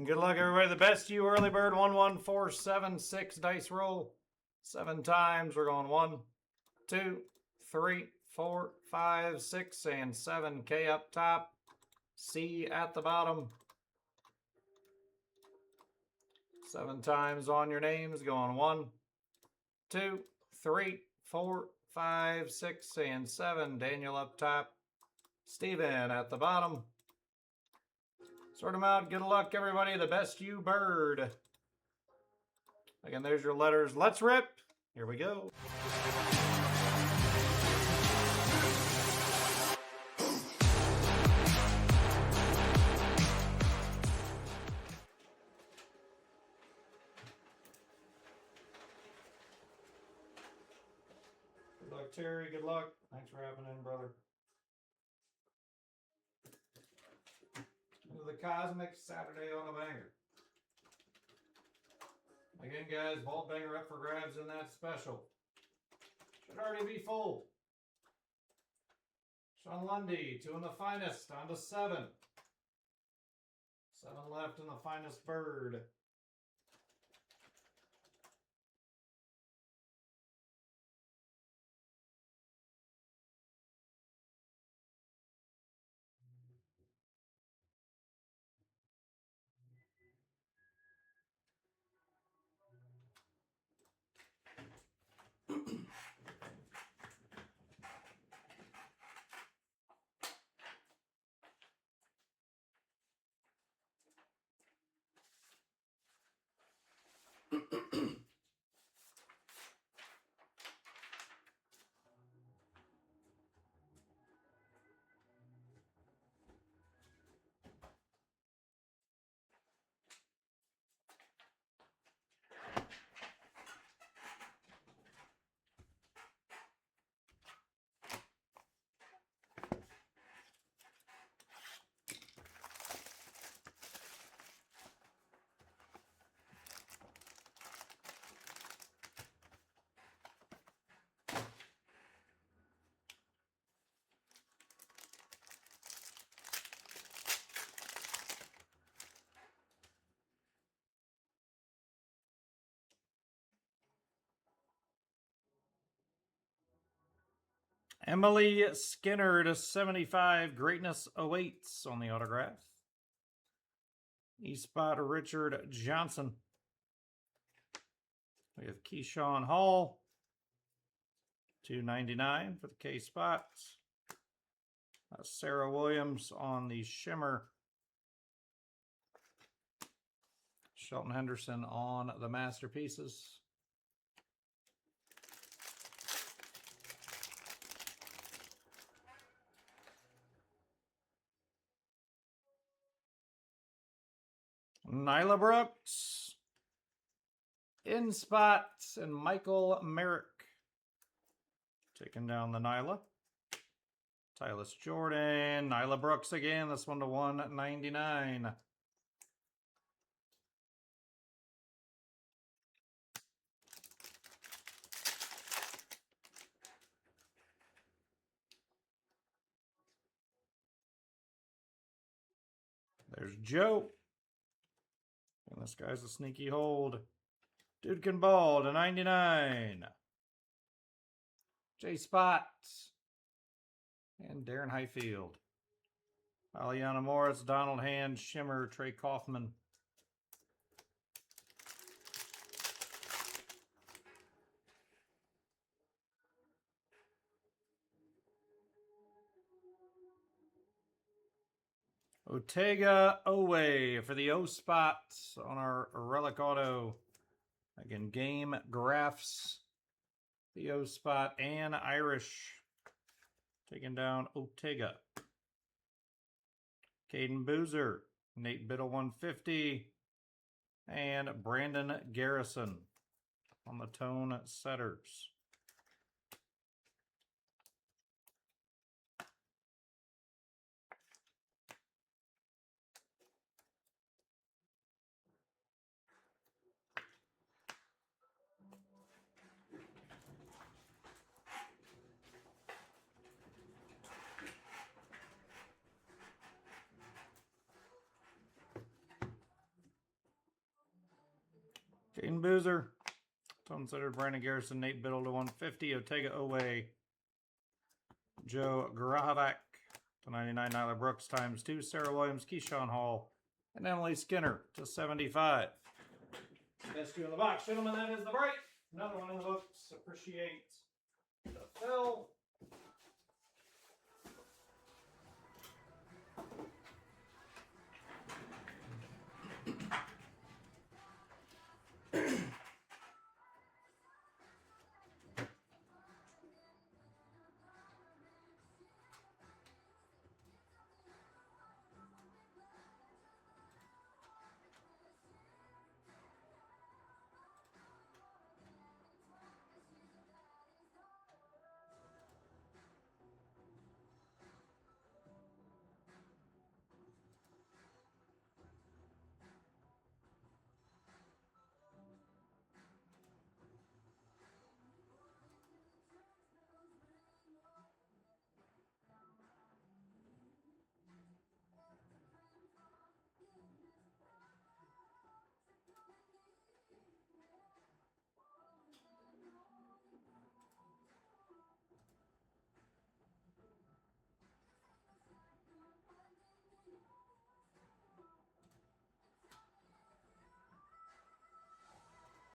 And good luck, everybody. The best you early bird 11476 dice roll. 7 times. We're going 1, 2, 3, 4, 5, 6, and 7. K up top. C at the bottom. 7 times on your names. Going 1, 2, 3, 4, 5, 6, and 7. Daniel up top. Steven at the bottom. Sort them out. Good luck, everybody. The best you bird. Again, there's your letters. Let's rip. Here we go. Good luck, Terry. Good luck. Thanks for having in, brother. Into the Cosmic Saturday on a banger. Again, guys, vault banger up for grabs in that special. Should already be full. Sean Lundy, 2 in the finest, on to 7. 7 left in the finest bird. Emily Skinner to 75. Greatness awaits on the autograph. E-Spot Richard Johnson. We have Keyshawn Hall. $2.99 for the K-Spot. Sarah Williams on the Shimmer. Shelton Henderson on the Masterpieces. Nyla Brooks, in spots, and Michael Merrick taking down the Nyla. Tylis Jordan, Nyla Brooks again. This one to 199. There's Joe. And this guy's a sneaky hold. Dude can ball to 99. J Spot. And Darren Highfield. Aliana Morris, Donald Hand, Shimmer, Trey Kaufman. Otega Owe for the O spot on our Relic Auto. Again, Game Graphs, the O spot, and Irish taking down Otega. Caden Boozer, Nate Biddle 150, and Brandon Garrison on the Tone Setters. Dean Boozer, considered Brandon Garrison, Nate Biddle to 150, Otega Owe, Joe Grahovac to 99, Nyla Brooks ×2, Sarah Williams, Keyshawn Hall, and Emily Skinner to 75. Best two in the box, gentlemen. That is the break. Another one in the books. Appreciate the fill.